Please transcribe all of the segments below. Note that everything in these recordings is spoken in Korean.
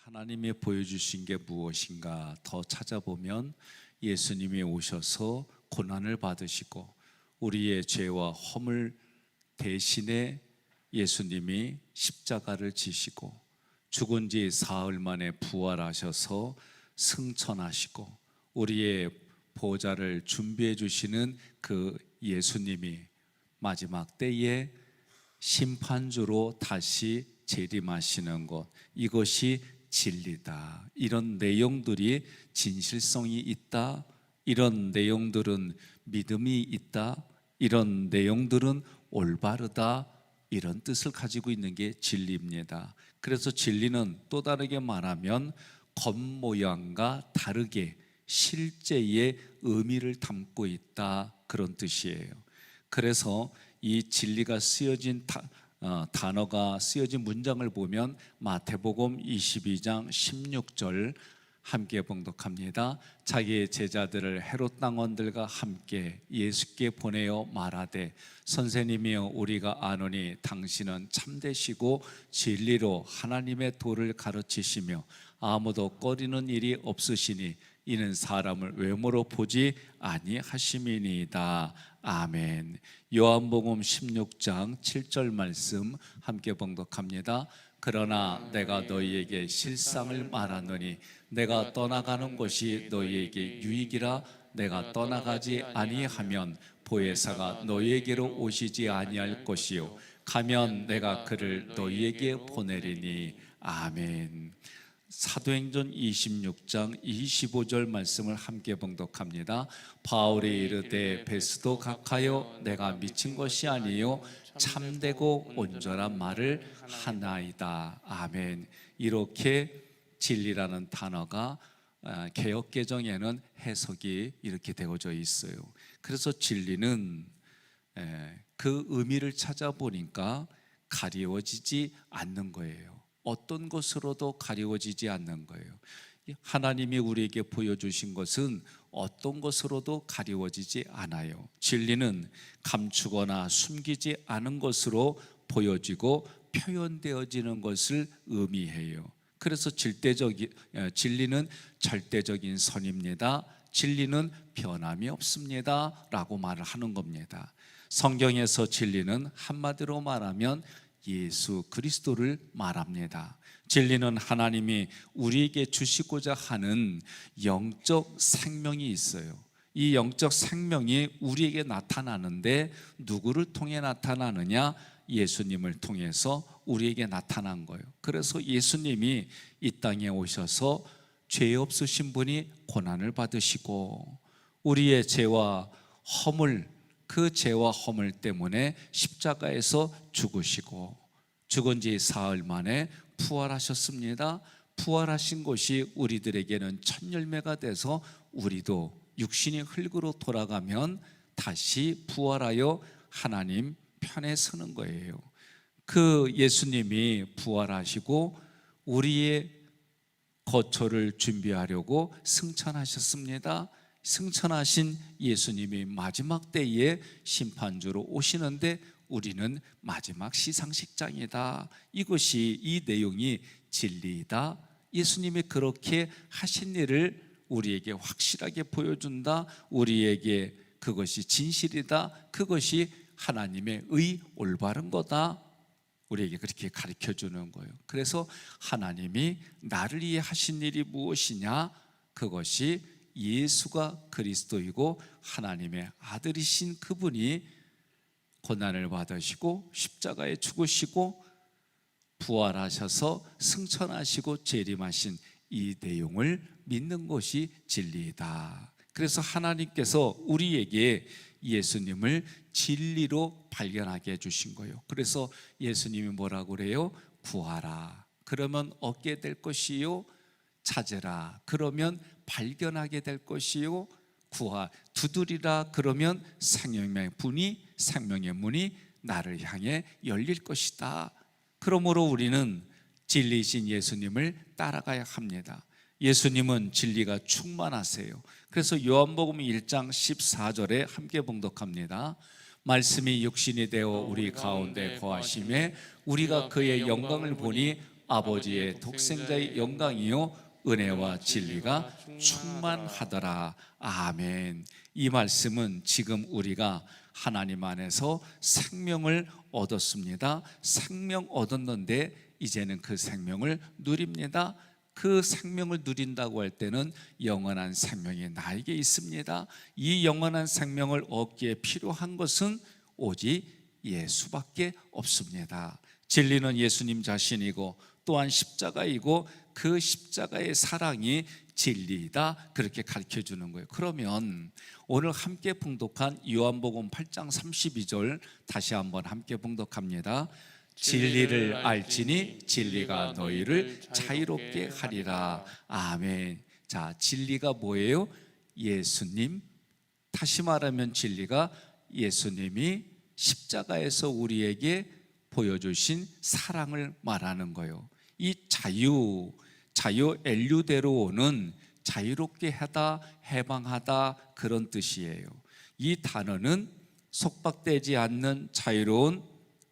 하나님이 보여주신 게 무엇인가 더 찾아보면 예수님이 오셔서 고난을 받으시고 우리의 죄와 허물 대신에 예수님이 십자가를 지시고 죽은 지 사흘 만에 부활하셔서 승천하시고 우리의 보좌를 준비해 주시는 그 예수님이 마지막 때에 심판주로 다시 재림하시는 것, 이것이 진리다. 이런 내용들이 진실성이 있다. 이런 내용들은 믿음이 있다. 이런 내용들은 올바르다. 이런 뜻을 가지고 있는 게 진리입니다. 그래서 진리는 또 다르게 말하면 겉모양과 다르게 실제의 의미를 담고 있다, 그런 뜻이에요. 그래서 이 진리가 쓰여진 단어가 쓰여진 문장을 보면 마태복음 22장 16절 함께 봉독합니다. 자기의 제자들을 헤롯 당원들과 함께 예수께 보내어 말하되 선생님이여 우리가 아노니 당신은 참되시고 진리로 하나님의 도를 가르치시며 아무도 꺼리는 일이 없으시니 이는 사람을 외모로 보지 아니하심이니이다. 아멘. 요한복음 16장 7절 말씀 함께 봉독합니다. 그러나 내가 너희에게 실상을 말하노니 내가 떠나가는 곳이 너희에게 유익이라. 내가 떠나가지 아니하면 보혜사가 너희에게로 오시지 아니할 것이요 가면 내가 그를 너희에게 보내리니. 아멘. 사도행전 26장 25절 말씀을 함께 봉독합니다. 바울이 이르되 베스도 각하여 내가 미친 것이 아니요 참되고 온전한 말을 하나이다. 아멘. 이렇게 진리라는 단어가 개역개정에는 해석이 이렇게 되어져 있어요. 그래서 진리는 그 의미를 찾아보니까 가리워지지 않는 거예요. 어떤 것으로도 가리워지지 않는 거예요. 하나님이 우리에게 보여주신 것은 어떤 것으로도 가리워지지 않아요. 진리는 감추거나 숨기지 않은 것으로 보여지고 표현되어지는 것을 의미해요. 그래서 진리는 절대적인 선입니다. 진리는 변함이 없습니다 라고 말을 하는 겁니다. 성경에서 진리는 한마디로 말하면 예수 그리스도를 말합니다. 진리는 하나님이 우리에게 주시고자 하는 영적 생명이 있어요. 이 영적 생명이 우리에게 나타나는데 누구를 통해 나타나느냐? 예수님을 통해서 우리에게 나타난 거예요. 그래서 예수님이 이 땅에 오셔서 죄 없으신 분이 고난을 받으시고 우리의 죄와 허물, 그 죄와 허물 때문에 십자가에서 죽으시고 죽은 지 사흘 만에 부활하셨습니다. 부활하신 것이 우리들에게는 첫 열매가 돼서 우리도 육신이 흙으로 돌아가면 다시 부활하여 하나님 편에 서는 거예요. 그 예수님이 부활하시고 우리의 거처를 준비하려고 승천하셨습니다. 승천하신 예수님이 마지막 때에 심판주로 오시는데 우리는 마지막 시상식장이다. 이것이, 이 내용이 진리이다. 예수님이 그렇게 하신 일을 우리에게 확실하게 보여준다. 우리에게 그것이 진실이다. 그것이 하나님의 올바른 거다. 우리에게 그렇게 가르쳐주는 거예요. 그래서 하나님이 나를 위해 하신 일이 무엇이냐? 그것이 예수가 그리스도이고 하나님의 아들이신 그분이 고난을 받으시고 십자가에 죽으시고 부활하셔서 승천하시고 재림하신 이 내용을 믿는 것이 진리이다. 그래서 하나님께서 우리에게 예수님을 진리로 발견하게 해주신 거예요. 그래서 예수님이 뭐라고 그래요? 구하라 그러면 얻게 될 것이요, 찾으라 그러면 발견하게 될 것이요, 두드리라 그러면 생명의 문이 나를 향해 열릴 것이다. 그러므로 우리는 진리이신 예수님을 따라가야 합니다. 예수님은 진리가 충만하세요. 그래서 요한복음 1장 14절에 함께 봉독합니다. 말씀이 육신이 되어 우리 가운데 거하심에 우리가 그의 영광을 보니 아버지의 독생자의 영광이요 은혜와 진리가 충만하더라. 아멘. 이 말씀은 지금 우리가 하나님 안에서 생명을 얻었습니다. 생명 얻었는데 이제는 그 생명을 누립니다. 그 생명을 누린다고 할 때는 영원한 생명이 나에게 있습니다. 이 영원한 생명을 얻기에 필요한 것은 오직 예수밖에 없습니다. 진리는 예수님 자신이고 또한 십자가이고 그 십자가의 사랑이 진리이다, 그렇게 가르쳐 주는 거예요. 그러면 오늘 함께 봉독한 요한복음 8장 32절 다시 한번 함께 봉독합니다. 진리를 알지니 진리가 너희를 자유롭게 하리라. 아멘. 자, 진리가 뭐예요? 예수님. 다시 말하면 진리가 예수님이 십자가에서 우리에게 보여주신 사랑을 말하는 거예요. 이 자유 엘류데로는 자유롭게 하다, 해방하다, 그런 뜻이에요. 이 단어는 속박되지 않는 자유로운,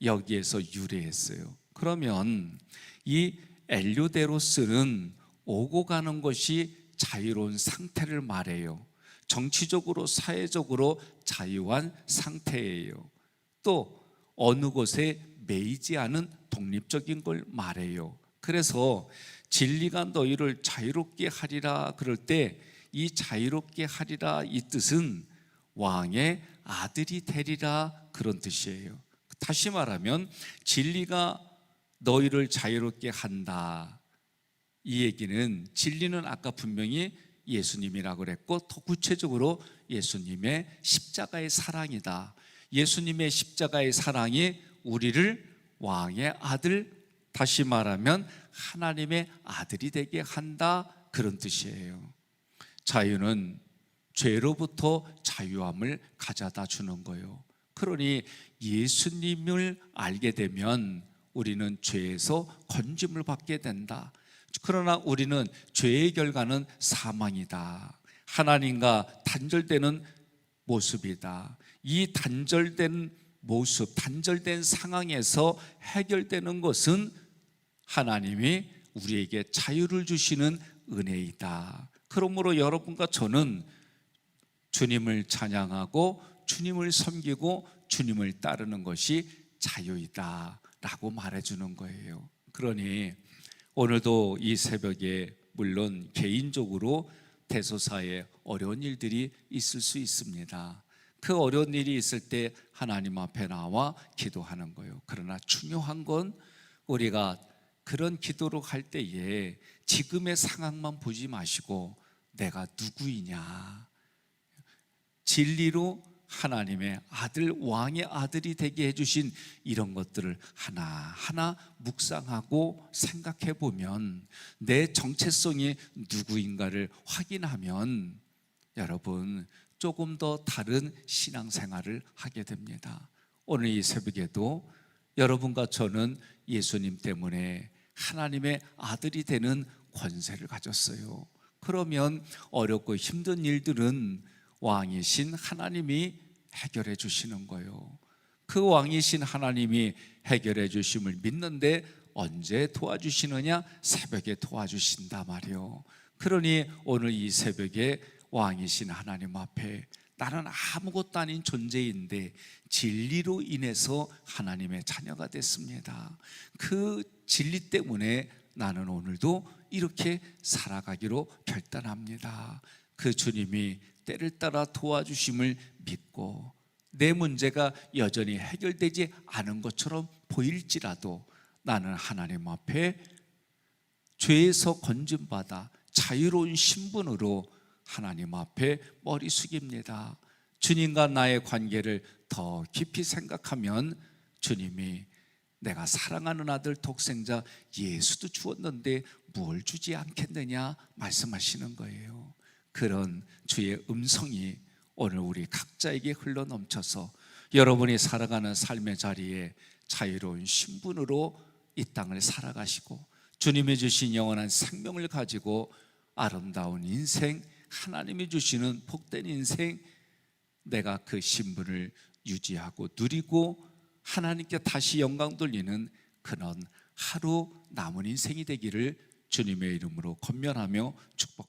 여기에서 유래했어요. 그러면 이 엘류데로스는 오고 가는 것이 자유로운 상태를 말해요. 정치적으로, 사회적으로 자유한 상태예요. 또 어느 곳에 매이지 않은 독립적인 걸 말해요. 그래서 진리가 너희를 자유롭게 하리라 그럴 때 이 자유롭게 하리라, 이 뜻은 왕의 아들이 되리라, 그런 뜻이에요. 다시 말하면 진리가 너희를 자유롭게 한다, 이 얘기는 진리는 아까 분명히 예수님이라고 그랬고 더 구체적으로 예수님의 십자가의 사랑이다. 예수님의 십자가의 사랑이 우리를 왕의 아들, 다시 말하면 하나님의 아들이 되게 한다, 그런 뜻이에요. 자유는 죄로부터 자유함을 가져다 주는 거예요. 그러니 예수님을 알게 되면 우리는 죄에서 건짐을 받게 된다. 그러나 우리는 죄의 결과는 사망이다. 하나님과 단절되는 모습이다. 이 단절된 모습, 단절된 상황에서 해결되는 것은 하나님이 우리에게 자유를 주시는 은혜이다. 그러므로 여러분과 저는 주님을 찬양하고 주님을 섬기고 주님을 따르는 것이 자유이다 라고 말해주는 거예요. 그러니 오늘도 이 새벽에 물론 개인적으로 대소사에 어려운 일들이 있을 수 있습니다. 그 어려운 일이 있을 때 하나님 앞에 나와 기도하는 거예요. 그러나 중요한 건 우리가 그런 기도를 할 때에 지금의 상황만 보지 마시고 내가 누구이냐, 진리로 하나님의 아들, 왕의 아들이 되게 해주신 이런 것들을 하나하나 묵상하고 생각해 보면 내 정체성이 누구인가를 확인하면 여러분 조금 더 다른 신앙생활을 하게 됩니다. 오늘 이 새벽에도 여러분과 저는 예수님 때문에 하나님의 아들이 되는 권세를 가졌어요. 그러면 어렵고 힘든 일들은 왕이신 하나님이 해결해 주시는 거예요. 그 왕이신 하나님이 해결해 주심을 믿는데 언제 도와주시느냐? 새벽에 도와주신다 말이요. 그러니 오늘 이 새벽에 왕이신 하나님 앞에 나는 아무것도 아닌 존재인데 진리로 인해서 하나님의 자녀가 됐습니다. 그 진리 때문에 나는 오늘도 이렇게 살아가기로 결단합니다. 그 주님이 때를 따라 도와주심을 믿고 내 문제가 여전히 해결되지 않은 것처럼 보일지라도 나는 하나님 앞에 죄에서 건짐받아 자유로운 신분으로 하나님 앞에 머리 숙입니다. 주님과 나의 관계를 더 깊이 생각하면 주님이 내가 사랑하는 아들 독생자 예수도 주었는데 뭘 주지 않겠느냐 말씀하시는 거예요. 그런 주의 음성이 오늘 우리 각자에게 흘러넘쳐서 여러분이 살아가는 삶의 자리에 자유로운 신분으로 이 땅을 살아가시고 주님이 주신 영원한 생명을 가지고 아름다운 인생, 하나님이 주시는 복된 인생, 내가 그 신분을 유지하고 누리고 하나님께 다시 영광 돌리는 그런 하루 남은 인생이 되기를 주님의 이름으로 권면하며 축복합니다.